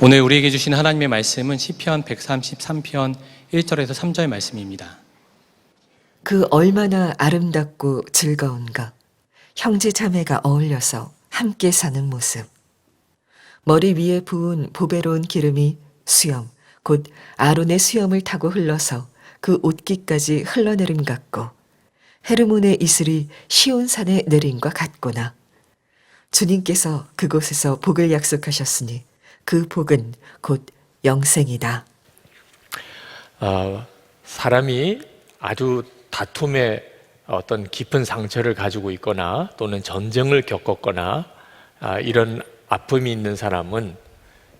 오늘 우리에게 주신 하나님의 말씀은 시편 133편 1절에서 3절 말씀입니다. 그 얼마나 아름답고 즐거운가. 형제 자매가 어울려서 함께 사는 모습. 머리 위에 부은 보배로운 기름이 수염, 곧 아론의 수염을 타고 흘러서 그 옷깃까지 흘러내림 같고 헤르몬의 이슬이 시온산에 내림과 같구나. 주님께서 그곳에서 복을 약속하셨으니 그 복은 곧 영생이다. 사람이 아주 다툼의 어떤 깊은 상처를 가지고 있거나 또는 전쟁을 겪었거나 이런 아픔이 있는 사람은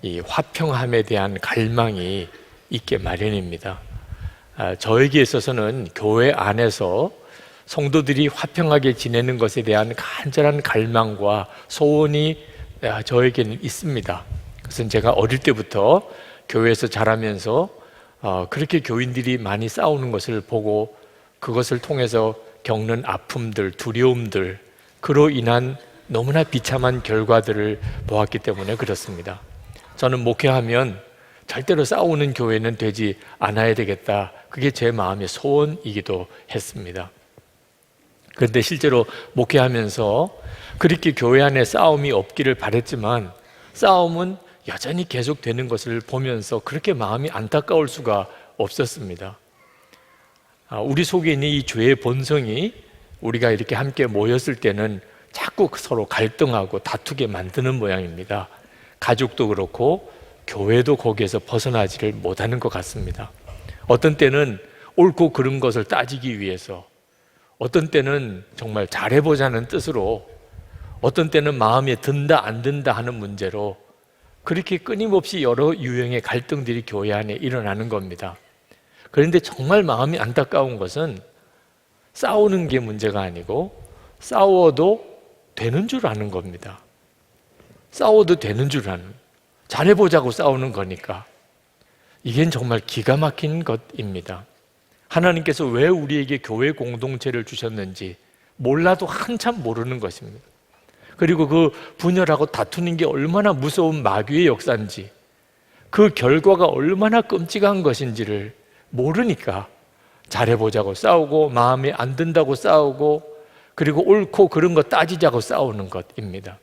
이 화평함에 대한 갈망이 있게 마련입니다. 저에게 있어서는 교회 안에서 성도들이 화평하게 지내는 것에 대한 간절한 갈망과 소원이 저에게는 있습니다. 그것은 제가 어릴 때부터 교회에서 자라면서 그렇게 교인들이 많이 싸우는 것을 보고 그것을 통해서 겪는 아픔들, 두려움들, 그로 인한 너무나 비참한 결과들을 보았기 때문에 그렇습니다. 저는 목회하면 절대로 싸우는 교회는 되지 않아야 되겠다. 그게 제 마음의 소원이기도 했습니다. 그런데 실제로 목회하면서 그렇게 교회 안에 싸움이 없기를 바랬지만 싸움은 여전히 계속되는 것을 보면서 그렇게 마음이 안타까울 수가 없었습니다. 우리 속에 있는 이 죄의 본성이 우리가 이렇게 함께 모였을 때는 자꾸 서로 갈등하고 다투게 만드는 모양입니다. 가족도 그렇고 교회도 거기에서 벗어나지를 못하는 것 같습니다. 어떤 때는 옳고 그른 것을 따지기 위해서, 어떤 때는 정말 잘해보자는 뜻으로, 어떤 때는 마음에 든다 안 든다 하는 문제로 그렇게 끊임없이 여러 유형의 갈등들이 교회 안에 일어나는 겁니다. 그런데 정말 마음이 안타까운 것은 싸우는 게 문제가 아니고 싸워도 되는 줄 아는 겁니다. 싸워도 되는 줄 아는, 잘해보자고 싸우는 거니까. 이게 정말 기가 막힌 것입니다. 하나님께서 왜 우리에게 교회 공동체를 주셨는지 몰라도 한참 모르는 것입니다. 그리고 그 분열하고 다투는 게 얼마나 무서운 마귀의 역사인지, 그 결과가 얼마나 끔찍한 것인지를 모르니까 잘해보자고 싸우고 마음에 안 든다고 싸우고 그리고 옳고 그른 거 따지자고 싸우는 것입니다.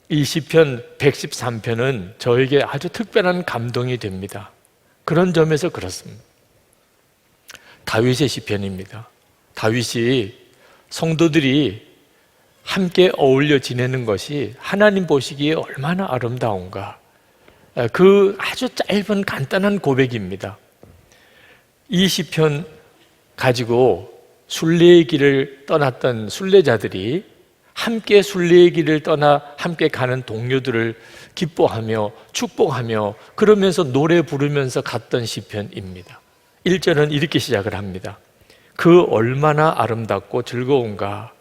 이 시편 113편은 저에게 아주 특별한 감동이 됩니다. 그런 점에서 그렇습니다. 다윗의 시편입니다. 다윗이 성도들이 함께 어울려 지내는 것이 하나님 보시기에 얼마나 아름다운가, 그 아주 짧은 간단한 고백입니다. 이 시편 가지고 순례의 길을 떠났던 순례자들이 함께 순례의 길을 떠나 함께 가는 동료들을 기뻐하며 축복하며 그러면서 노래 부르면서 갔던 시편입니다. 1절은 이렇게 시작을 합니다. 그 얼마나 아름답고 즐거운가,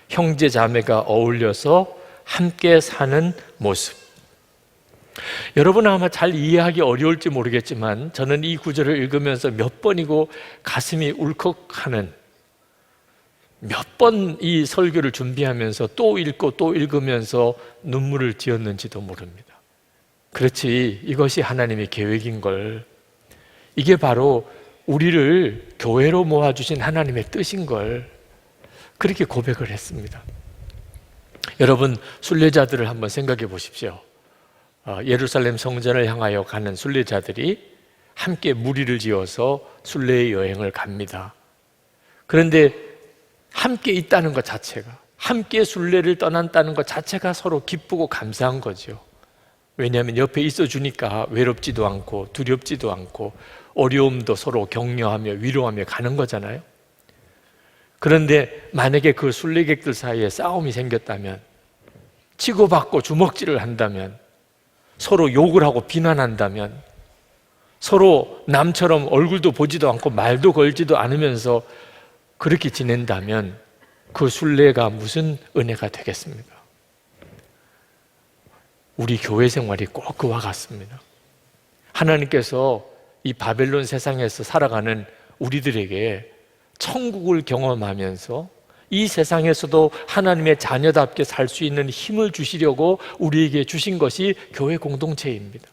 형제 자매가 어울려서 함께 사는 모습. 여러분은 아마 잘 이해하기 어려울지 모르겠지만 저는 이 구절을 읽으면서 몇 번이고 가슴이 울컥하는, 몇 번 이 설교를 준비하면서 또 읽고 또 읽으면서 눈물을 지었는지도 모릅니다. 그렇지, 이것이 하나님의 계획인 걸, 이게 바로 우리를 교회로 모아주신 하나님의 뜻인 걸, 그렇게 고백을 했습니다. 여러분, 순례자들을 한번 생각해 보십시오. 예루살렘 성전을 향하여 가는 순례자들이 함께 무리를 지어서 순례의 여행을 갑니다. 그런데 함께 있다는 것 자체가, 함께 순례를 떠난다는 것 자체가 서로 기쁘고 감사한 거죠. 왜냐하면 옆에 있어 주니까 외롭지도 않고 두렵지도 않고 어려움도 서로 격려하며 위로하며 가는 거잖아요. 그런데 만약에 그 순례객들 사이에 싸움이 생겼다면, 치고받고 주먹질을 한다면, 서로 욕을 하고 비난한다면, 서로 남처럼 얼굴도 보지도 않고 말도 걸지도 않으면서 그렇게 지낸다면 그 순례가 무슨 은혜가 되겠습니까? 우리 교회 생활이 꼭 그와 같습니다. 하나님께서 이 바벨론 세상에서 살아가는 우리들에게 천국을 경험하면서 이 세상에서도 하나님의 자녀답게 살 수 있는 힘을 주시려고 우리에게 주신 것이 교회 공동체입니다.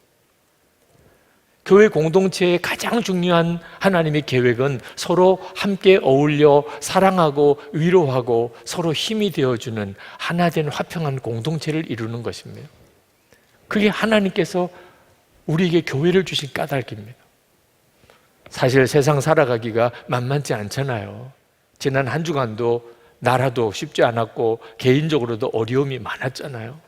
교회 공동체의 가장 중요한 하나님의 계획은 서로 함께 어울려 사랑하고 위로하고 서로 힘이 되어주는 하나된 화평한 공동체를 이루는 것입니다. 그게 하나님께서 우리에게 교회를 주신 까닭입니다. 사실 세상 살아가기가 만만치 않잖아요. 지난 한 주간도 나라도 쉽지 않았고 개인적으로도 어려움이 많았잖아요.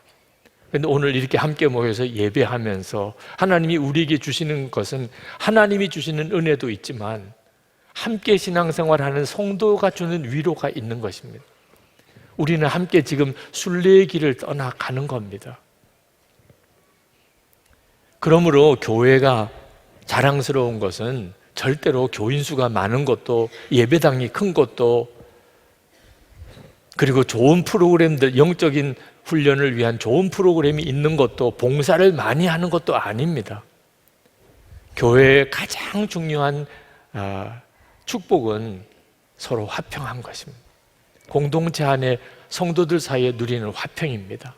그런데 오늘 이렇게 함께 모여서 예배하면서 하나님이 우리에게 주시는 것은 하나님이 주시는 은혜도 있지만 함께 신앙생활하는 성도가 주는 위로가 있는 것입니다. 우리는 함께 지금 순례의 길을 떠나가는 겁니다. 그러므로 교회가 자랑스러운 것은 절대로 교인 수가 많은 것도 예배당이 큰 것도 그리고 좋은 프로그램들, 영적인 훈련을 위한 좋은 프로그램이 있는 것도 봉사를 많이 하는 것도 아닙니다. 교회의 가장 중요한 축복은 서로 화평한 것입니다. 공동체 안에 성도들 사이에 누리는 화평입니다.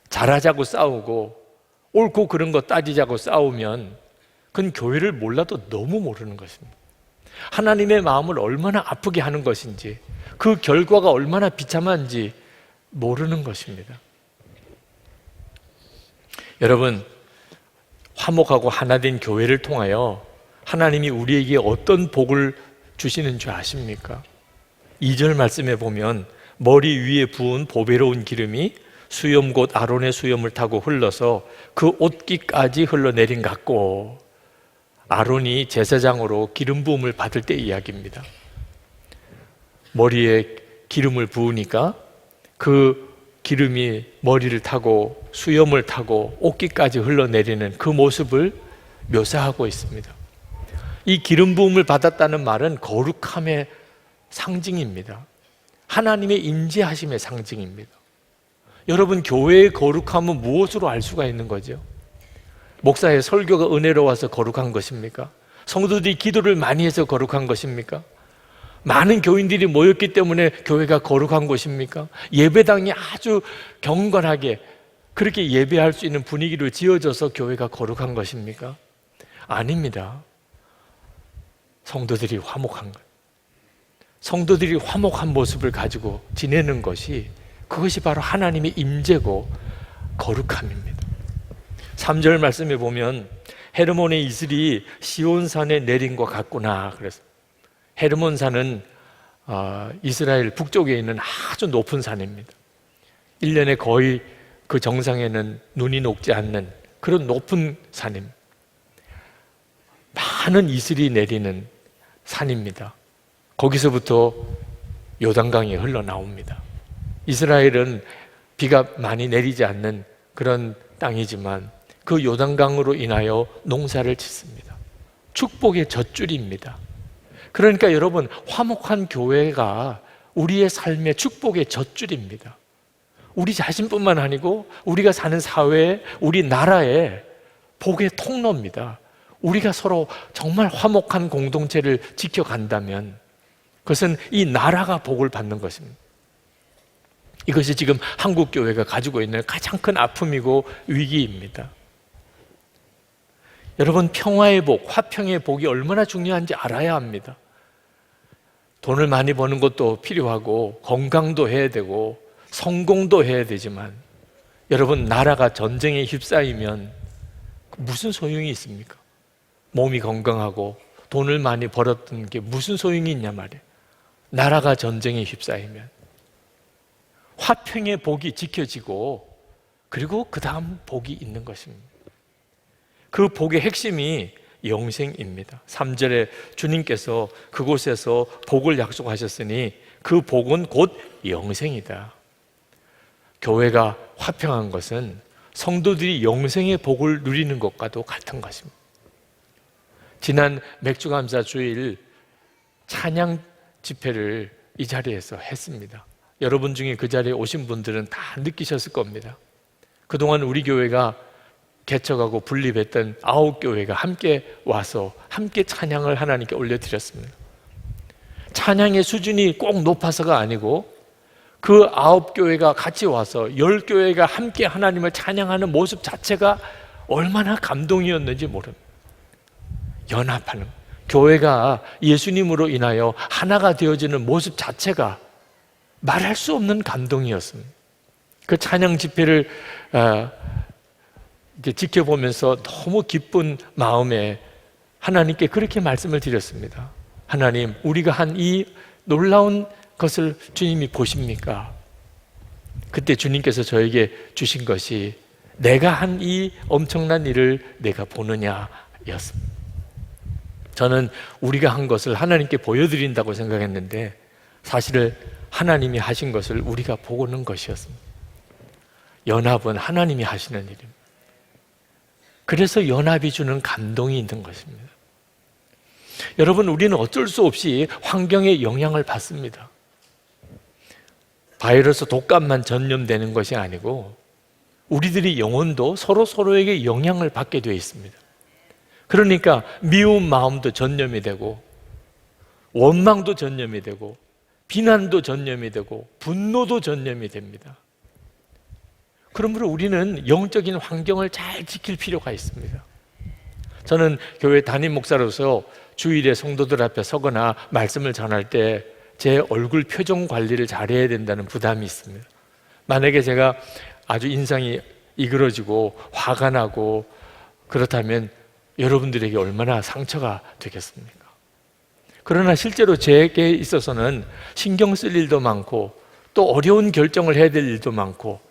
잘하자고 싸우고 옳고 그른 거 따지자고 싸우면 그건 교회를 몰라도 너무 모르는 것입니다. 하나님의 마음을 얼마나 아프게 하는 것인지 그 결과가 얼마나 비참한지 모르는 것입니다. 여러분, 화목하고 하나된 교회를 통하여 하나님이 우리에게 어떤 복을 주시는 줄 아십니까? 2절 말씀에 보면 머리 위에 부은 보배로운 기름이 수염 곧 아론의 수염을 타고 흘러서 그 옷깃까지 흘러내린 같고, 아론이 제사장으로 기름 부음을 받을 때 이야기입니다. 머리에 기름을 부으니까 그 기름이 머리를 타고 수염을 타고 옷깃까지 흘러내리는 그 모습을 묘사하고 있습니다. 이 기름 부음을 받았다는 말은 거룩함의 상징입니다. 하나님의 임재하심의 상징입니다. 여러분, 교회의 거룩함은 무엇으로 알 수가 있는 거죠? 목사의 설교가 은혜로워서 거룩한 것입니까? 성도들이 기도를 많이 해서 거룩한 것입니까? 많은 교인들이 모였기 때문에 교회가 거룩한 곳입니까? 예배당이 아주 경건하게 그렇게 예배할 수 있는 분위기를 지어줘서 교회가 거룩한 것입니까? 아닙니다. 성도들이 화목한 것, 성도들이 화목한 모습을 가지고 지내는 것이, 그것이 바로 하나님의 임재고 거룩함입니다. 3절 말씀에 보면 헤르몬의 이슬이 시온산에 내린 것 같구나. 그래서 헤르몬산은 이스라엘 북쪽에 있는 아주 높은 산입니다. 1년에 거의 그 정상에는 눈이 녹지 않는 그런 높은 산입니다. 많은 이슬이 내리는 산입니다. 거기서부터 요단강이 흘러나옵니다. 이스라엘은 비가 많이 내리지 않는 그런 땅이지만 그 요단강으로 인하여 농사를 짓습니다. 축복의 젖줄입니다. 그러니까 여러분, 화목한 교회가 우리의 삶의 축복의 젖줄입니다. 우리 자신뿐만 아니고 우리가 사는 사회에, 우리 나라에 복의 통로입니다. 우리가 서로 정말 화목한 공동체를 지켜간다면 그것은 이 나라가 복을 받는 것입니다. 이것이 지금 한국 교회가 가지고 있는 가장 큰 아픔이고 위기입니다. 여러분, 평화의 복, 화평의 복이 얼마나 중요한지 알아야 합니다. 돈을 많이 버는 것도 필요하고 건강도 해야 되고 성공도 해야 되지만, 여러분, 나라가 전쟁에 휩싸이면 무슨 소용이 있습니까? 몸이 건강하고 돈을 많이 벌었던 게 무슨 소용이 있냐 말이에요. 나라가 전쟁에 휩싸이면 화평의 복이 지켜지고 그리고 그 다음 복이 있는 것입니다. 그 복의 핵심이 영생입니다. 3절에 주님께서 그곳에서 복을 약속하셨으니 그 복은 곧 영생이다. 교회가 화평한 것은 성도들이 영생의 복을 누리는 것과도 같은 것입니다. 지난 맥주감사 주일 찬양 집회를 이 자리에서 했습니다. 여러분 중에 그 자리에 오신 분들은 다 느끼셨을 겁니다. 그동안 우리 교회가 개척하고 분립했던 9교회가 함께 와서 함께 찬양을 하나님께 올려드렸습니다. 찬양의 수준이 꼭 높아서가 아니고 그 9교회가 같이 와서 10교회가 함께 하나님을 찬양하는 모습 자체가 얼마나 감동이었는지 모릅니다. 연합하는, 교회가 예수님으로 인하여 하나가 되어지는 모습 자체가 말할 수 없는 감동이었습니다. 그 찬양 집회를 이렇게 지켜보면서 너무 기쁜 마음에 하나님께 그렇게 말씀을 드렸습니다. 하나님, 우리가 한 이 놀라운 것을 주님이 보십니까? 그때 주님께서 저에게 주신 것이 내가 한 이 엄청난 일을 내가 보느냐 였습니다. 저는 우리가 한 것을 하나님께 보여드린다고 생각했는데 사실은 하나님이 하신 것을 우리가 보는 것이었습니다. 연합은 하나님이 하시는 일입니다. 그래서 연합이 주는 감동이 있는 것입니다. 여러분, 우리는 어쩔 수 없이 환경의 영향을 받습니다. 바이러스 독감만 전염되는 것이 아니고 우리들의 영혼도 서로에게 영향을 받게 되어 있습니다. 그러니까 미운 마음도 전염이 되고 원망도 전염이 되고 비난도 전염이 되고 분노도 전염이 됩니다. 그러므로 우리는 영적인 환경을 잘 지킬 필요가 있습니다. 저는 교회 담임 목사로서 주일에 성도들 앞에 서거나 말씀을 전할 때 제 얼굴 표정 관리를 잘해야 된다는 부담이 있습니다. 만약에 제가 아주 인상이 이그러지고 화가 나고 그렇다면 여러분들에게 얼마나 상처가 되겠습니까? 그러나 실제로 제게 있어서는 신경 쓸 일도 많고 또 어려운 결정을 해야 될 일도 많고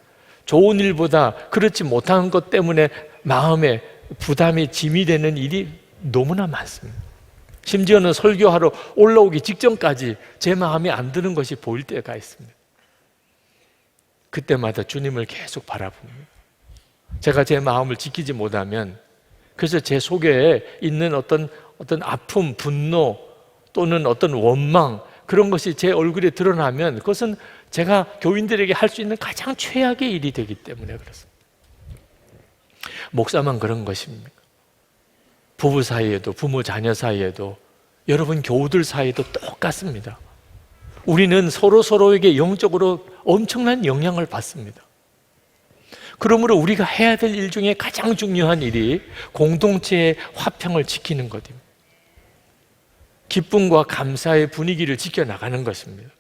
좋은 일보다 그렇지 못한 것 때문에 마음에 부담이 짐이 되는 일이 너무나 많습니다. 심지어는 설교하러 올라오기 직전까지 제 마음에 안 드는 것이 보일 때가 있습니다. 그때마다 주님을 계속 바라봅니다. 제가 제 마음을 지키지 못하면 그래서 제 속에 있는 어떤 아픔, 분노 또는 어떤 원망 그런 것이 제 얼굴에 드러나면 그것은 제가 교인들에게 할 수 있는 가장 최악의 일이 되기 때문에 그렇습니다. 목사만 그런 것입니까? 부부 사이에도 부모 자녀 사이에도 여러분 교우들 사이에도 똑같습니다. 우리는 서로에게 영적으로 엄청난 영향을 받습니다. 그러므로 우리가 해야 될 일 중에 가장 중요한 일이 공동체의 화평을 지키는 것입니다. 기쁨과 감사의 분위기를 지켜나가는 것입니다.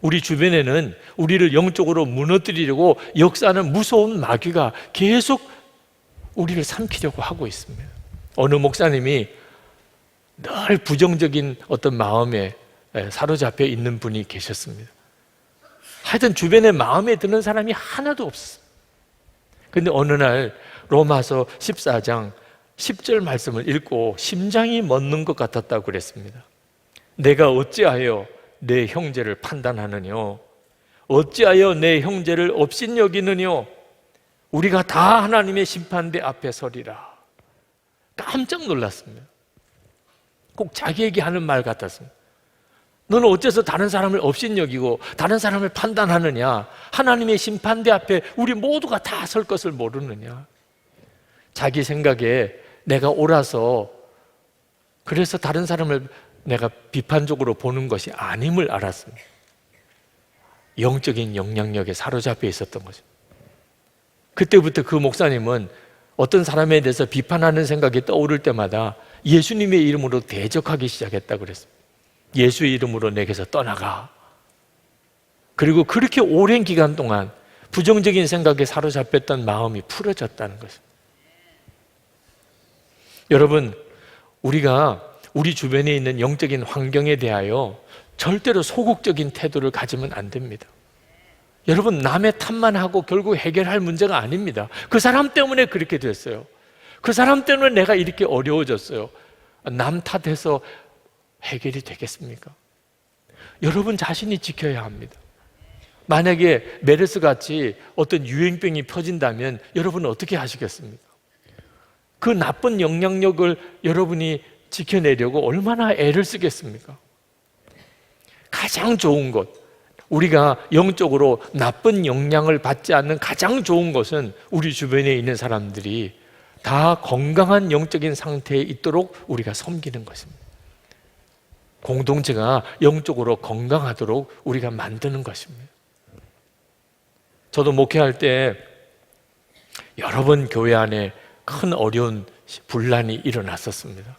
우리 주변에는 우리를 영적으로 무너뜨리려고 역사하는 무서운 마귀가 계속 우리를 삼키려고 하고 있습니다. 어느 목사님이 늘 부정적인 어떤 마음에 사로잡혀 있는 분이 계셨습니다. 하여튼 주변에 마음에 드는 사람이 하나도 없었어요. 근데 어느 날 로마서 14장 10절 말씀을 읽고 심장이 멎는 것 같았다고 그랬습니다. 내가 어찌하여 내 형제를 판단하느뇨? 어찌하여 내 형제를 업신여기느뇨? 우리가 다 하나님의 심판대 앞에 서리라. 깜짝 놀랐습니다. 꼭 자기에게 하는 말 같았습니다. 너는 어째서 다른 사람을 업신여기고 다른 사람을 판단하느냐? 하나님의 심판대 앞에 우리 모두가 다 설 것을 모르느냐? 자기 생각에 내가 옳아서 그래서 다른 사람을 내가 비판적으로 보는 것이 아님을 알았습니다. 영적인 영향력에 사로잡혀 있었던 거죠. 그때부터 그 목사님은 어떤 사람에 대해서 비판하는 생각이 떠오를 때마다 예수님의 이름으로 대적하기 시작했다고 그랬습니다. 예수의 이름으로 내게서 떠나가. 그리고 그렇게 오랜 기간 동안 부정적인 생각에 사로잡혔던 마음이 풀어졌다는 것입니다. 여러분, 우리가 우리 주변에 있는 영적인 환경에 대하여 절대로 소극적인 태도를 가지면 안 됩니다. 여러분, 남의 탓만 하고 결국 해결할 문제가 아닙니다. 그 사람 때문에 그렇게 됐어요. 그 사람 때문에 내가 이렇게 어려워졌어요. 남 탓해서 해결이 되겠습니까? 여러분 자신이 지켜야 합니다. 만약에 메르스 같이 어떤 유행병이 퍼진다면 여러분은 어떻게 하시겠습니까? 그 나쁜 영향력을 여러분이 지켜내려고 얼마나 애를 쓰겠습니까? 가장 좋은 것, 우리가 영적으로 나쁜 영향을 받지 않는 가장 좋은 것은 우리 주변에 있는 사람들이 다 건강한 영적인 상태에 있도록 우리가 섬기는 것입니다. 공동체가 영적으로 건강하도록 우리가 만드는 것입니다. 저도 목회할 때 여러 번 교회 안에 큰 어려운 분란이 일어났었습니다.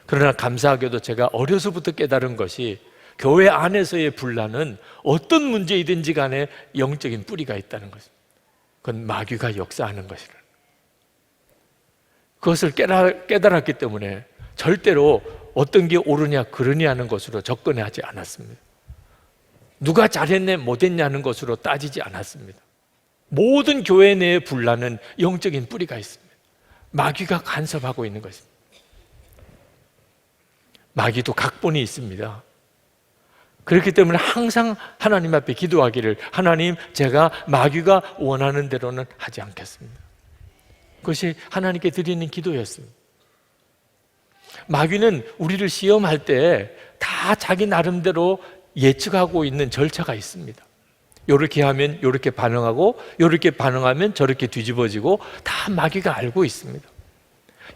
그러나 감사하게도 제가 어려서부터 깨달은 것이 교회 안에서의 분란은 어떤 문제이든지 간에 영적인 뿌리가 있다는 것입니다. 그건 마귀가 역사하는 것이라. 그것을 깨달았기 때문에 절대로 어떤 게 옳으냐 그러냐는 것으로 접근하지 않았습니다. 누가 잘했네 못했냐는 것으로 따지지 않았습니다. 모든 교회 내의 분란은 영적인 뿌리가 있습니다. 마귀가 간섭하고 있는 것입니다. 마귀도 각본이 있습니다. 그렇기 때문에 항상 하나님 앞에 기도하기를, 하나님, 제가 마귀가 원하는 대로는 하지 않겠습니다. 그것이 하나님께 드리는 기도였습니다. 마귀는 우리를 시험할 때 다 자기 나름대로 예측하고 있는 절차가 있습니다. 요렇게 하면 요렇게 반응하고, 요렇게 반응하면 저렇게 뒤집어지고, 다 마귀가 알고 있습니다.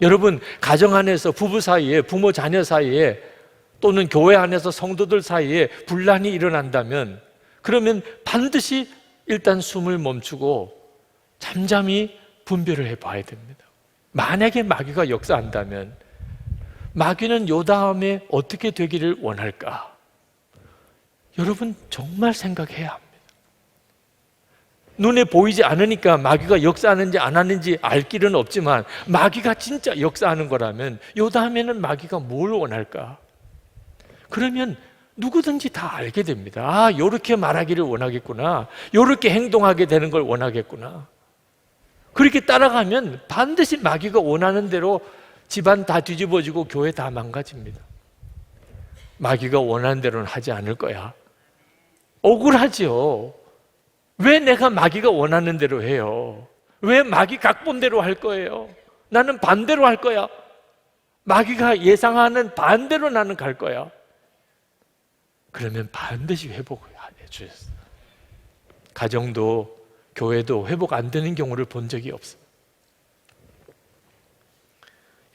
여러분, 가정 안에서 부부 사이에, 부모 자녀 사이에, 또는 교회 안에서 성도들 사이에 분란이 일어난다면, 그러면 반드시 일단 숨을 멈추고 잠잠히 분별을 해봐야 됩니다. 만약에 마귀가 역사한다면 마귀는 요 다음에 어떻게 되기를 원할까? 여러분 정말 생각해야 합니다. 눈에 보이지 않으니까 마귀가 역사하는지 안 하는지 알 길은 없지만, 마귀가 진짜 역사하는 거라면 요 다음에는 마귀가 뭘 원할까? 그러면 누구든지 다 알게 됩니다. 아, 요렇게 말하기를 원하겠구나, 요렇게 행동하게 되는 걸 원하겠구나. 그렇게 따라가면 반드시 마귀가 원하는 대로 집안 다 뒤집어지고 교회 다 망가집니다. 마귀가 원하는 대로는 하지 않을 거야. 억울하지요. 왜 내가 마귀가 원하는 대로 해요? 왜 마귀 각본대로 할 거예요? 나는 반대로 할 거야. 마귀가 예상하는 반대로 나는 갈 거야. 그러면 반드시 회복을 해 주셨어요. 가정도 교회도 회복 안 되는 경우를 본 적이 없어요.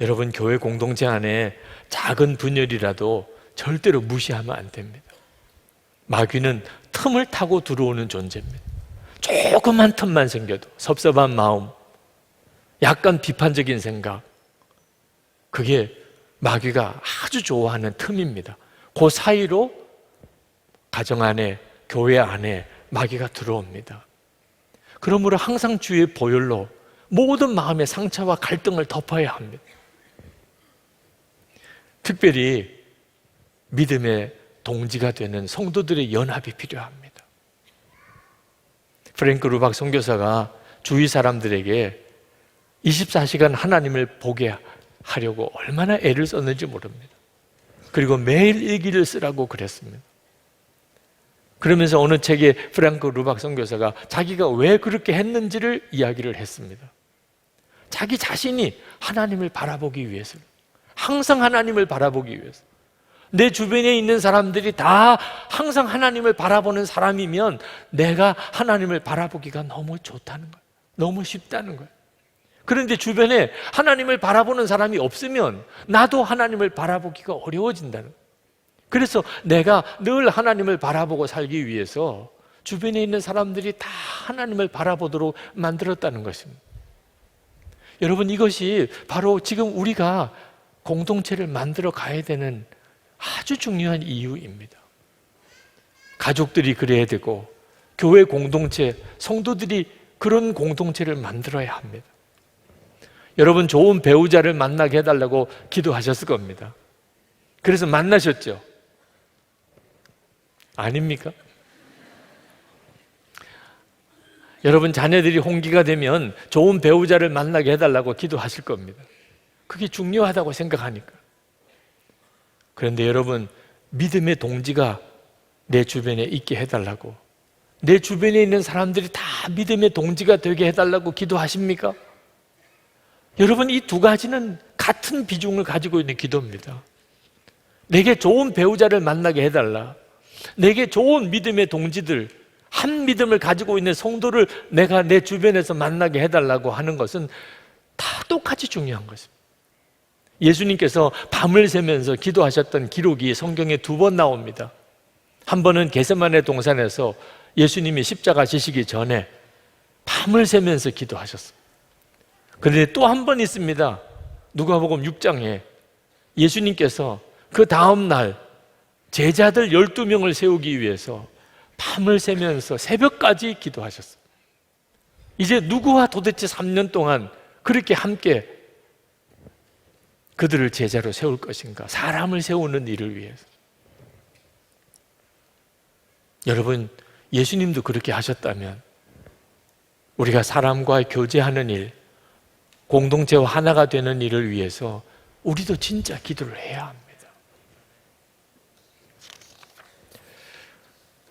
여러분, 교회 공동체 안에 작은 분열이라도 절대로 무시하면 안 됩니다. 마귀는 틈을 타고 들어오는 존재입니다. 조그만 틈만 생겨도 섭섭한 마음, 약간 비판적인 생각, 그게 마귀가 아주 좋아하는 틈입니다. 그 사이로 가정 안에, 교회 안에 마귀가 들어옵니다. 그러므로 항상 주의 보혈로 모든 마음의 상처와 갈등을 덮어야 합니다. 특별히 믿음의 동지가 되는 성도들의 연합이 필요합니다. 프랭크 루박 선교사가 주위 사람들에게 24시간 하나님을 보게 하려고 얼마나 애를 썼는지 모릅니다. 그리고 매일 일기를 쓰라고 그랬습니다. 그러면서 어느 책에 프랭크 루박 선교사가 자기가 왜 그렇게 했는지를 이야기를 했습니다. 자기 자신이 하나님을 바라보기 위해서, 항상 하나님을 바라보기 위해서. 내 주변에 있는 사람들이 다 항상 하나님을 바라보는 사람이면 내가 하나님을 바라보기가 너무 좋다는 거예요. 너무 쉽다는 거예요. 그런데 주변에 하나님을 바라보는 사람이 없으면 나도 하나님을 바라보기가 어려워진다는 거예요. 그래서 내가 늘 하나님을 바라보고 살기 위해서 주변에 있는 사람들이 다 하나님을 바라보도록 만들었다는 것입니다. 여러분, 이것이 바로 지금 우리가 공동체를 만들어 가야 되는 아주 중요한 이유입니다. 가족들이 그래야 되고, 교회 공동체, 성도들이 그런 공동체를 만들어야 합니다. 여러분, 좋은 배우자를 만나게 해달라고 기도하셨을 겁니다. 그래서 만나셨죠? 아닙니까? 여러분, 자녀들이 홍기가 되면 좋은 배우자를 만나게 해달라고 기도하실 겁니다. 그게 중요하다고 생각하니까. 그런데 여러분, 믿음의 동지가 내 주변에 있게 해달라고, 내 주변에 있는 사람들이 다 믿음의 동지가 되게 해달라고 기도하십니까? 여러분, 이 두 가지는 같은 비중을 가지고 있는 기도입니다. 내게 좋은 배우자를 만나게 해달라, 내게 좋은 믿음의 동지들, 한 믿음을 가지고 있는 성도를 내가 내 주변에서 만나게 해달라고 하는 것은 다 똑같이 중요한 것입니다. 예수님께서 밤을 새면서 기도하셨던 기록이 성경에 2번 나옵니다. 한 번은 겟세마네 동산에서 예수님이 십자가 지시기 전에 밤을 새면서 기도하셨어요. 그런데 또 한 번 있습니다. 누가복음 6장에 예수님께서 그 다음 날 제자들 12명을 세우기 위해서 밤을 새면서 새벽까지 기도하셨어요. 이제 누구와 도대체 3년 동안 그렇게 함께 그들을 제자로 세울 것인가? 사람을 세우는 일을 위해서. 여러분, 예수님도 그렇게 하셨다면 우리가 사람과 교제하는 일, 공동체와 하나가 되는 일을 위해서 우리도 진짜 기도를 해야 합니다.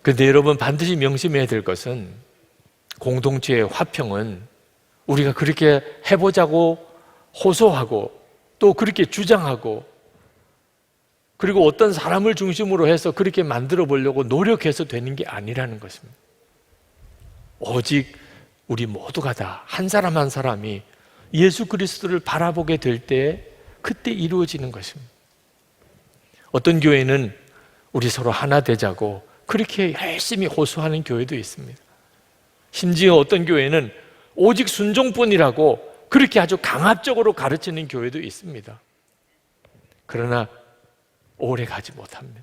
그런데 여러분, 반드시 명심해야 될 것은 공동체의 화평은 우리가 그렇게 해보자고 호소하고 또 그렇게 주장하고 그리고 어떤 사람을 중심으로 해서 그렇게 만들어 보려고 노력해서 되는 게 아니라는 것입니다. 오직 우리 모두가 다 한 사람 한 사람이 예수 그리스도를 바라보게 될 때 그때 이루어지는 것입니다. 어떤 교회는 우리 서로 하나 되자고 그렇게 열심히 호소하는 교회도 있습니다. 심지어 어떤 교회는 오직 순종뿐이라고 그렇게 아주 강압적으로 가르치는 교회도 있습니다. 그러나 오래 가지 못합니다.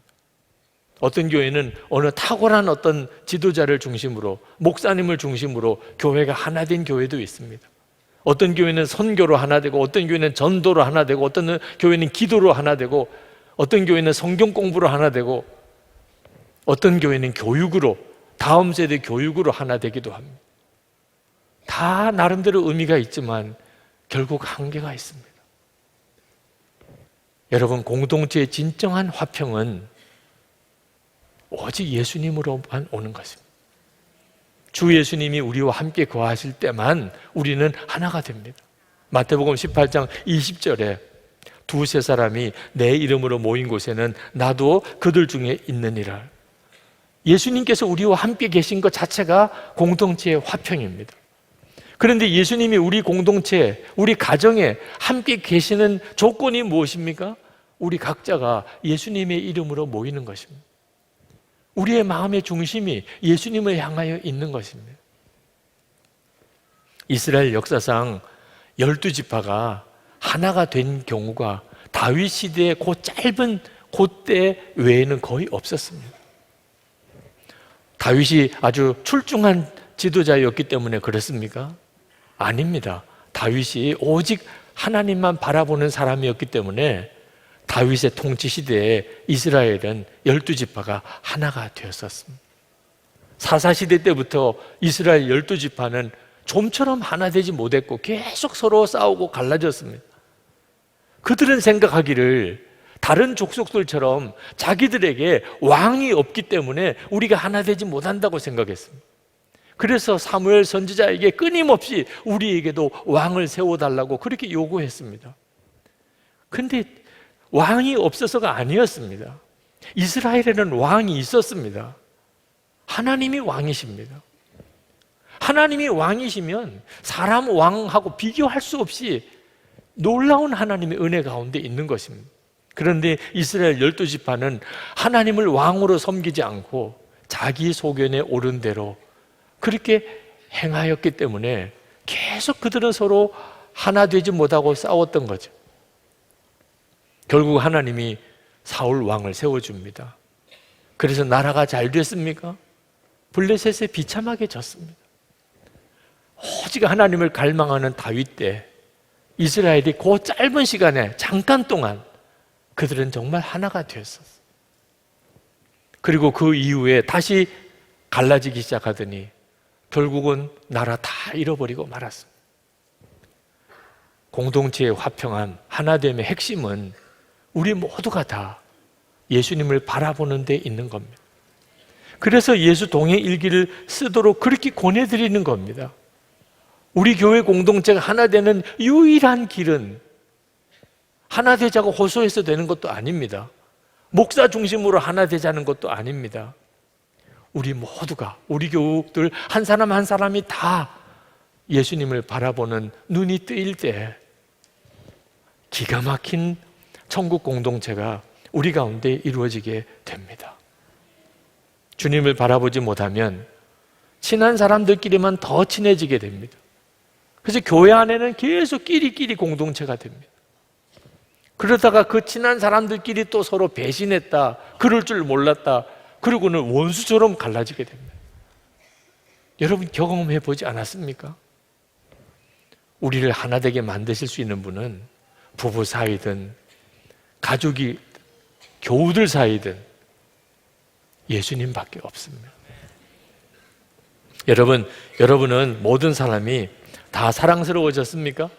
어떤 교회는 어느 탁월한 어떤 지도자를 중심으로, 목사님을 중심으로 교회가 하나 된 교회도 있습니다. 어떤 교회는 선교로 하나 되고, 어떤 교회는 전도로 하나 되고, 어떤 교회는 기도로 하나 되고, 어떤 교회는 성경 공부로 하나 되고, 어떤 교회는 교육으로, 다음 세대 교육으로 하나 되기도 합니다. 다 나름대로 의미가 있지만 결국 한계가 있습니다. 여러분, 공동체의 진정한 화평은 오직 예수님으로만 오는 것입니다. 주 예수님이 우리와 함께 거하실 때만 우리는 하나가 됩니다. 마태복음 18장 20절에 두세 사람이 내 이름으로 모인 곳에는 나도 그들 중에 있느니라. 예수님께서 우리와 함께 계신 것 자체가 공동체의 화평입니다. 그런데 예수님이 우리 공동체, 우리 가정에 함께 계시는 조건이 무엇입니까? 우리 각자가 예수님의 이름으로 모이는 것입니다. 우리의 마음의 중심이 예수님을 향하여 있는 것입니다. 이스라엘 역사상 12지파가 하나가 된 경우가 다윗 시대의 그 짧은 그때 외에는 거의 없었습니다. 다윗이 아주 출중한 지도자였기 때문에 그렇습니까? 아닙니다. 다윗이 오직 하나님만 바라보는 사람이었기 때문에 다윗의 통치 시대에 이스라엘은 12지파가 하나가 되었었습니다. 사사시대 때부터 이스라엘 12지파는 좀처럼 하나 되지 못했고 계속 서로 싸우고 갈라졌습니다. 그들은 생각하기를 다른 족속들처럼 자기들에게 왕이 없기 때문에 우리가 하나 되지 못한다고 생각했습니다. 그래서 사무엘 선지자에게 끊임없이 우리에게도 왕을 세워달라고 그렇게 요구했습니다. 그런데 왕이 없어서가 아니었습니다. 이스라엘에는 왕이 있었습니다. 하나님이 왕이십니다. 하나님이 왕이시면 사람 왕하고 비교할 수 없이 놀라운 하나님의 은혜 가운데 있는 것입니다. 그런데 이스라엘 12지파는 하나님을 왕으로 섬기지 않고 자기 소견에 옳은 대로 그렇게 행하였기 때문에 계속 그들은 서로 하나 되지 못하고 싸웠던 거죠. 결국 하나님이 사울 왕을 세워줍니다. 그래서 나라가 잘 됐습니까? 블레셋에 비참하게 졌습니다. 오직 하나님을 갈망하는 다윗 때 이스라엘이 그 짧은 시간에 잠깐 동안 그들은 정말 하나가 되었었어요. 그리고 그 이후에 다시 갈라지기 시작하더니 결국은 나라 다 잃어버리고 말았습니다. 공동체의 화평함, 하나됨의 핵심은 우리 모두가 다 예수님을 바라보는 데 있는 겁니다. 그래서 예수 동행 일기를 쓰도록 그렇게 권해드리는 겁니다. 우리 교회 공동체가 하나 되는 유일한 길은 하나 되자고 호소해서 되는 것도 아닙니다. 목사 중심으로 하나 되자는 것도 아닙니다. 우리 모두가, 우리 교우들 한 사람 한 사람이 다 예수님을 바라보는 눈이 뜨일 때 기가 막힌 천국 공동체가 우리 가운데 이루어지게 됩니다. 주님을 바라보지 못하면 친한 사람들끼리만 더 친해지게 됩니다. 그래서 교회 안에는 계속 끼리끼리 공동체가 됩니다. 그러다가 그 친한 사람들끼리 또 서로 배신했다, 그럴 줄 몰랐다, 그러고는 원수처럼 갈라지게 됩니다. 여러분 경험해 보지 않았습니까? 우리를 하나 되게 만드실 수 있는 분은 부부 사이든 가족이 교우들 사이든 예수님밖에 없습니다. 여러분은 모든 사람이 다 사랑스러워졌습니까?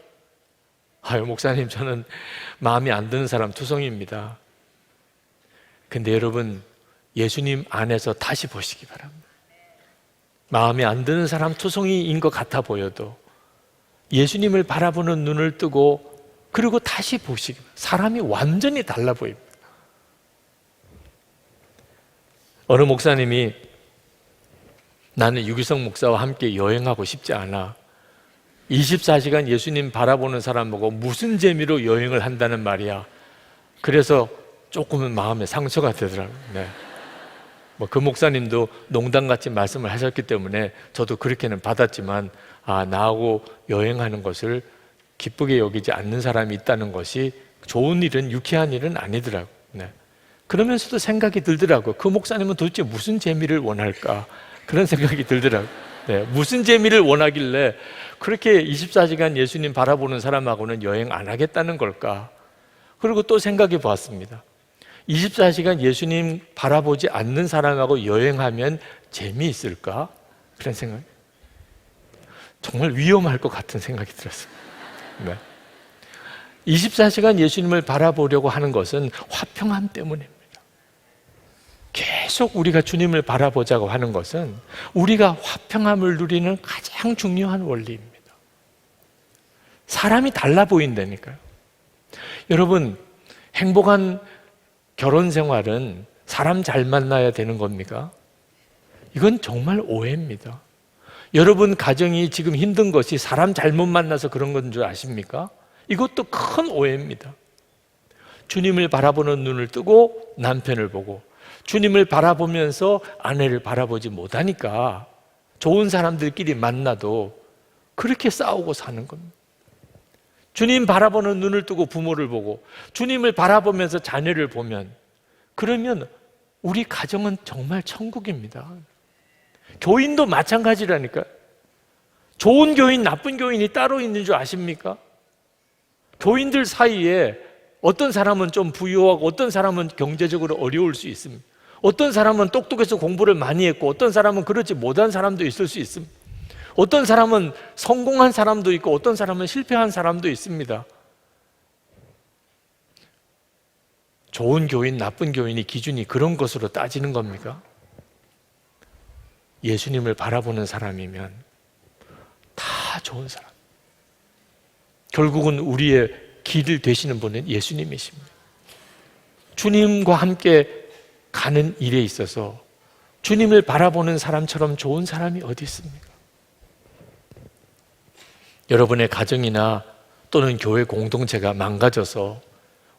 아유, 목사님, 저는 마음에 안 드는 사람 투성입니다. 근데 여러분, 예수님 안에서 다시 보시기 바랍니다. 마음에 안 드는 사람 투성이인 것 같아 보여도 예수님을 바라보는 눈을 뜨고 그리고 다시 보시기 바랍니다. 사람이 완전히 달라 보입니다. 어느 목사님이 나는 유기성 목사와 함께 여행하고 싶지 않아. 24시간 예수님 바라보는 사람 보고 무슨 재미로 여행을 한다는 말이야. 그래서 조금은 마음에 상처가 되더라고요. 네. 그 목사님도 농담같이 말씀을 하셨기 때문에 저도 그렇게는 받았지만, 나하고 여행하는 것을 기쁘게 여기지 않는 사람이 있다는 것이 좋은 일은, 유쾌한 일은 아니더라고요. 네. 그러면서도 생각이 들더라고요. 그 목사님은 도대체 무슨 재미를 원할까? 그런 생각이 들더라고요. 네. 무슨 재미를 원하길래 그렇게 24시간 예수님 바라보는 사람하고는 여행 안 하겠다는 걸까? 그리고 또 생각해 보았습니다. 24시간 예수님 바라보지 않는 사람하고 여행하면 재미있을까? 그런 생각. 정말 위험할 것 같은 생각이 들었습니다. 네. 24시간 예수님을 바라보려고 하는 것은 화평함 때문입니다. 계속 우리가 주님을 바라보자고 하는 것은 우리가 화평함을 누리는 가장 중요한 원리입니다. 사람이 달라 보인다니까요. 여러분, 행복한 결혼 생활은 사람 잘 만나야 되는 겁니까? 이건 정말 오해입니다. 여러분 가정이 지금 힘든 것이 사람 잘못 만나서 그런 건 줄 아십니까? 이것도 큰 오해입니다. 주님을 바라보는 눈을 뜨고 남편을 보고, 주님을 바라보면서 아내를 바라보지 못하니까 좋은 사람들끼리 만나도 그렇게 싸우고 사는 겁니다. 주님 바라보는 눈을 뜨고 부모를 보고 주님을 바라보면서 자녀를 보면, 그러면 우리 가정은 정말 천국입니다. 교인도 마찬가지라니까요. 좋은 교인, 나쁜 교인이 따로 있는 줄 아십니까? 교인들 사이에 어떤 사람은 좀 부유하고 어떤 사람은 경제적으로 어려울 수 있습니다. 어떤 사람은 똑똑해서 공부를 많이 했고 어떤 사람은 그렇지 못한 사람도 있을 수 있습니다. 어떤 사람은 성공한 사람도 있고 어떤 사람은 실패한 사람도 있습니다. 좋은 교인, 나쁜 교인이 기준이 그런 것으로 따지는 겁니까? 예수님을 바라보는 사람이면 다 좋은 사람. 결국은 우리의 길 되시는 분은 예수님이십니다. 주님과 함께 가는 일에 있어서 주님을 바라보는 사람처럼 좋은 사람이 어디 있습니까? 여러분의 가정이나 또는 교회 공동체가 망가져서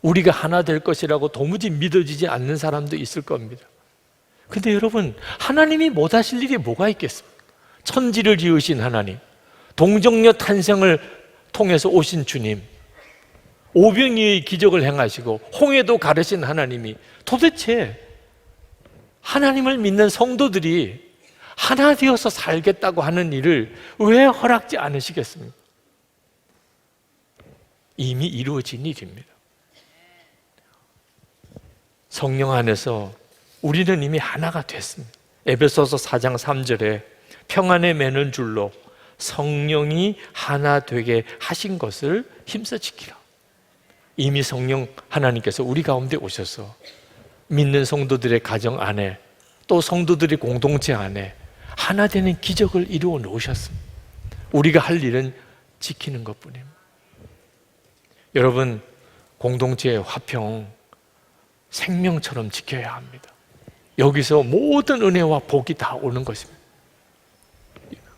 우리가 하나 될 것이라고 도무지 믿어지지 않는 사람도 있을 겁니다. 근데 여러분, 하나님이 못하실 일이 뭐가 있겠습니까? 천지를 지으신 하나님, 동정녀 탄생을 통해서 오신 주님, 오병이의 기적을 행하시고 홍해도 가르신 하나님이 도대체 하나님을 믿는 성도들이 하나 되어서 살겠다고 하는 일을 왜 허락지 않으시겠습니까? 이미 이루어진 일입니다. 성령 안에서 우리는 이미 하나가 됐습니다. 에베소서 4장 3절에 평안에 매는 줄로 성령이 하나 되게 하신 것을 힘써 지키라. 이미 성령 하나님께서 우리 가운데 오셔서 믿는 성도들의 가정 안에 또 성도들의 공동체 안에 하나 되는 기적을 이루어 놓으셨습니다. 우리가 할 일은 지키는 것뿐입니다. 여러분, 공동체의 화평 생명처럼 지켜야 합니다. 여기서 모든 은혜와 복이 다 오는 것입니다.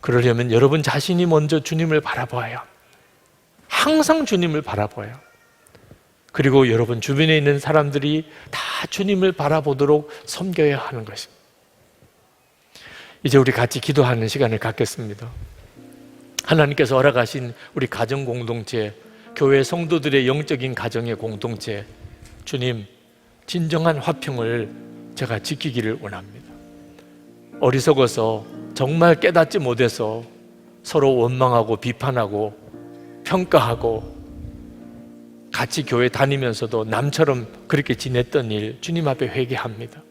그러려면 여러분 자신이 먼저 주님을 바라봐야, 항상 주님을 바라봐야. 그리고 여러분 주변에 있는 사람들이 다 주님을 바라보도록 섬겨야 하는 것입니다. 이제 우리 같이 기도하는 시간을 갖겠습니다. 하나님께서 허락하신 우리 가정 공동체, 교회 성도들의 영적인 가정의 공동체, 주님 진정한 화평을 제가 지키기를 원합니다. 어리석어서 정말 깨닫지 못해서 서로 원망하고 비판하고 평가하고 같이 교회 다니면서도 남처럼 그렇게 지냈던 일 주님 앞에 회개합니다.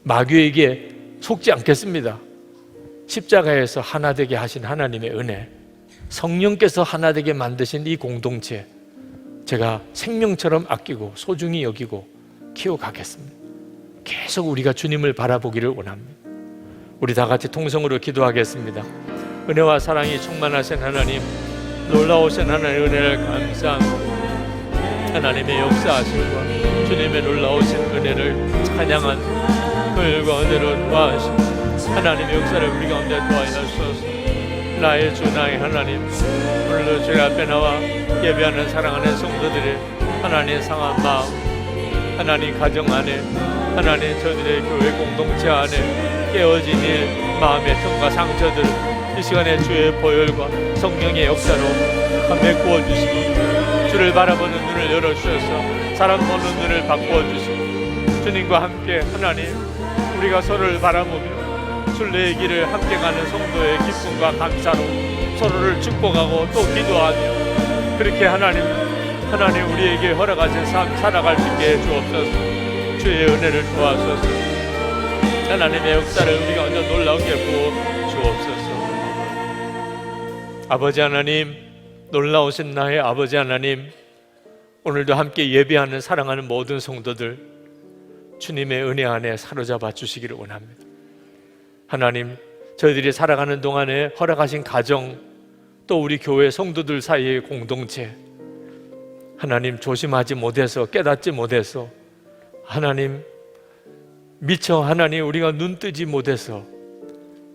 마귀에게 속지 않겠습니다. 십자가에서 하나 되게 하신 하나님의 은혜, 성령께서 하나 되게 만드신 이 공동체 제가 생명처럼 아끼고 소중히 여기고 키워가겠습니다. 계속 우리가 주님을 바라보기를 원합니다. 우리 다 같이 통성으로 기도하겠습니다. 은혜와 사랑이 충만하신 하나님, 놀라우신 하나님의 은혜를 감사합니다. 하나님의 역사하심과 주님의 놀라우신 은혜를 찬양한 그일과 은혜로 도와주시고 하나님의 역사를 우리 가운데 도와주소서. 나의 주 나의 하나님, 오늘도 주의 앞에 나와 예배하는 사랑하는 성도들의 하나님의 상한 마음, 하나님 가정 안에, 하나님 저들의 교회 공동체 안에 깨어진 일, 마음의 틈과 상처들 이 시간에 주의 보혈과 성령의 역사로 메꾸어 주시고 주를 바라보는 눈을 열어주셔서 사람 보는 눈을 바꾸어 주시고 주님과 함께 하나님 우리가 서로를 바라보며 순례의 길을 함께 가는 성도의 기쁨과 감사로 서로를 축복하고 또 기도하며 그렇게 하나님 우리에게 허락하신 삶 살아갈 수 있게 해 주옵소서. 주의 은혜를 도와주소서. 하나님의 역사를 우리가 완전 놀라우게 부어 주옵소서. 아버지 하나님, 놀라우신 나의 아버지 하나님, 오늘도 함께 예배하는 사랑하는 모든 성도들 주님의 은혜 안에 사로잡아 주시기를 원합니다. 하나님, 저희들이 살아가는 동안에 허락하신 가정, 또 우리 교회 성도들 사이의 공동체, 하나님 조심하지 못해서 깨닫지 못해서 하나님 미처 하나님 우리가 눈 뜨지 못해서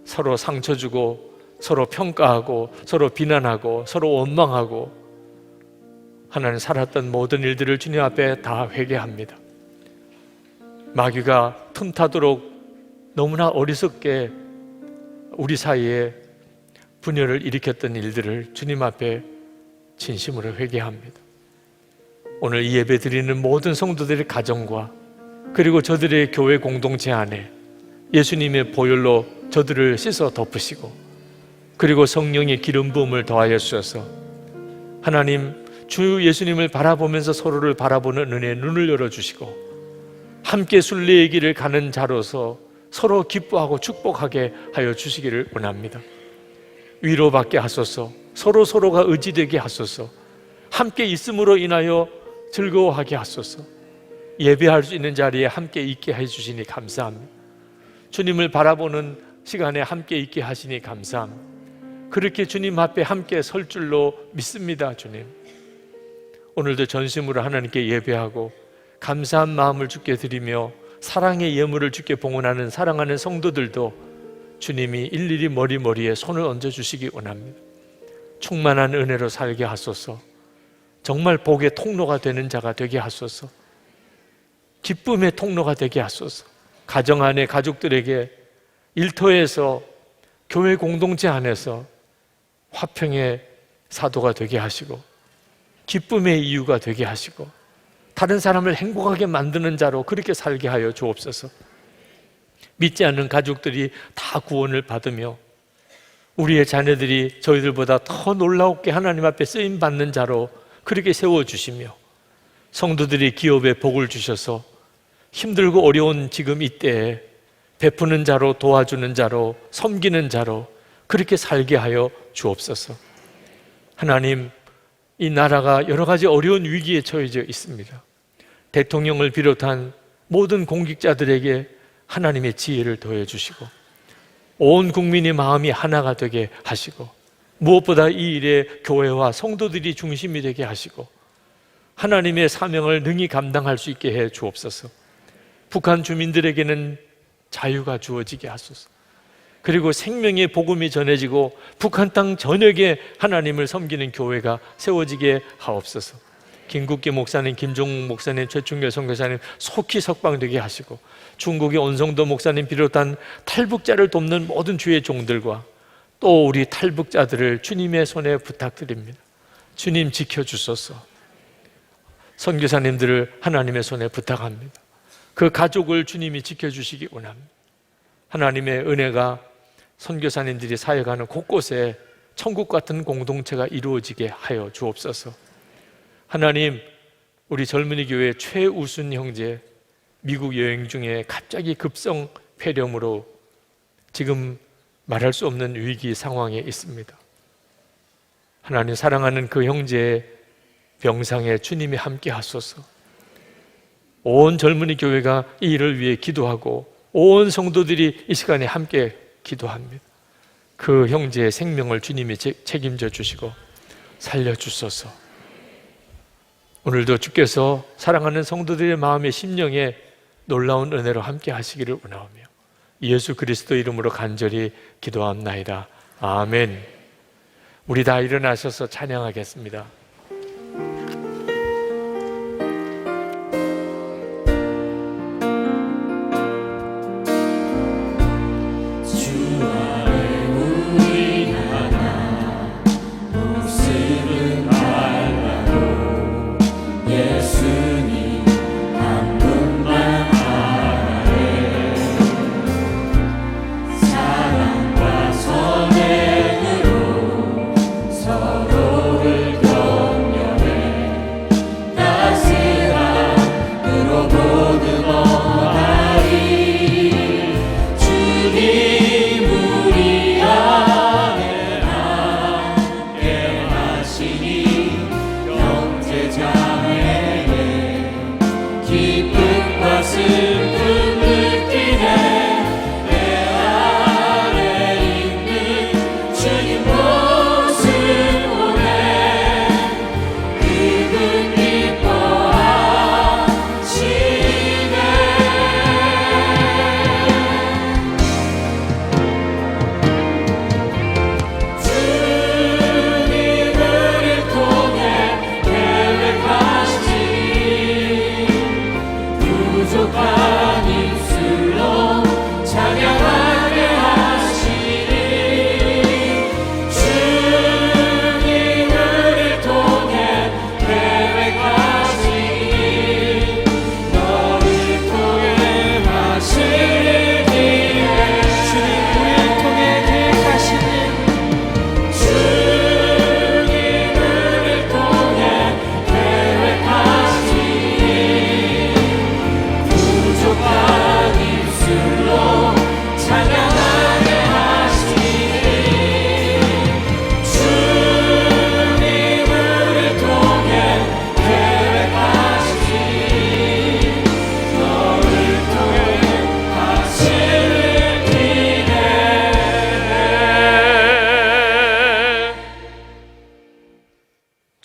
서로 상처 주고 서로 평가하고 서로 비난하고 서로 원망하고 하나님 살았던 모든 일들을 주님 앞에 다 회개합니다. 마귀가 틈타도록 너무나 어리석게 우리 사이에 분열을 일으켰던 일들을 주님 앞에 진심으로 회개합니다. 오늘 이 예배 드리는 모든 성도들의 가정과 그리고 저들의 교회 공동체 안에 예수님의 보혈로 저들을 씻어 덮으시고 그리고 성령의 기름 부음을 더하여 주셔서 하나님 주 예수님을 바라보면서 서로를 바라보는 은혜의 눈을 열어주시고 함께 순례의 길을 가는 자로서 서로 기뻐하고 축복하게 하여 주시기를 원합니다. 위로받게 하소서. 서로가 의지되게 하소서. 함께 있음으로 인하여 즐거워하게 하소서. 예배할 수 있는 자리에 함께 있게 해주시니 감사합니다. 주님을 바라보는 시간에 함께 있게 하시니 감사합니다. 그렇게 주님 앞에 함께 설 줄로 믿습니다. 주님, 오늘도 전심으로 하나님께 예배하고 감사한 마음을 주께 드리며 사랑의 예물을 주께 봉헌하는 사랑하는 성도들도 주님이 일일이 머리에 손을 얹어주시기 원합니다. 충만한 은혜로 살게 하소서. 정말 복의 통로가 되는 자가 되게 하소서. 기쁨의 통로가 되게 하소서. 가정 안에 가족들에게 일터에서 교회 공동체 안에서 화평의 사도가 되게 하시고 기쁨의 이유가 되게 하시고 다른 사람을 행복하게 만드는 자로 그렇게 살게 하여 주옵소서. 믿지 않는 가족들이 다 구원을 받으며 우리의 자녀들이 저희들보다 더 놀라웠게 하나님 앞에 쓰임받는 자로 그렇게 세워주시며 성도들이 기업에 복을 주셔서 힘들고 어려운 지금 이때에 베푸는 자로 도와주는 자로 섬기는 자로 그렇게 살게 하여 주옵소서. 하나님, 이 나라가 여러 가지 어려운 위기에 처해져 있습니다. 대통령을 비롯한 모든 공직자들에게 하나님의 지혜를 더해 주시고 온 국민의 마음이 하나가 되게 하시고 무엇보다 이 일에 교회와 성도들이 중심이 되게 하시고 하나님의 사명을 능히 감당할 수 있게 해 주옵소서. 북한 주민들에게는 자유가 주어지게 하소서. 그리고 생명의 복음이 전해지고 북한 땅 전역에 하나님을 섬기는 교회가 세워지게 하옵소서. 김국기 목사님, 김종국 목사님, 최충길 선교사님 속히 석방되게 하시고, 중국의 온성도 목사님 비롯한 탈북자를 돕는 모든 주의 종들과 또 우리 탈북자들을 주님의 손에 부탁드립니다. 주님 지켜주소서. 선교사님들을 하나님의 손에 부탁합니다. 그 가족을 주님이 지켜주시기 원합니다. 하나님의 은혜가 선교사님들이 사역하는 곳곳에 천국 같은 공동체가 이루어지게 하여 주옵소서. 하나님, 우리 젊은이 교회 최우순 형제 미국 여행 중에 갑자기 급성 폐렴으로 지금 말할 수 없는 위기 상황에 있습니다. 하나님, 사랑하는 그 형제의 병상에 주님이 함께 하소서. 온 젊은이 교회가 이 일을 위해 기도하고 온 성도들이 이 시간에 함께 기도합니다. 그 형제의 생명을 주님이 책임져 주시고 살려주소서. 오늘도 주께서 사랑하는 성도들의 마음의 심령에 놀라운 은혜로 함께 하시기를 원하오며 예수 그리스도 이름으로 간절히 기도합나이다. 아멘. 우리 다 일어나셔서 찬양하겠습니다.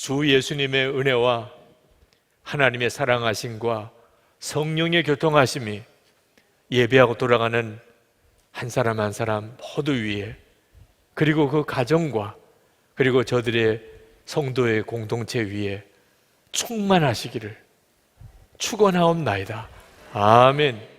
주 예수님의 은혜와 하나님의 사랑하심과 성령의 교통하심이 예배하고 돌아가는 한 사람 한 사람 모두 위에, 그리고 그 가정과 그리고 저들의 성도의 공동체 위에 충만하시기를 축원하옵나이다. 아멘.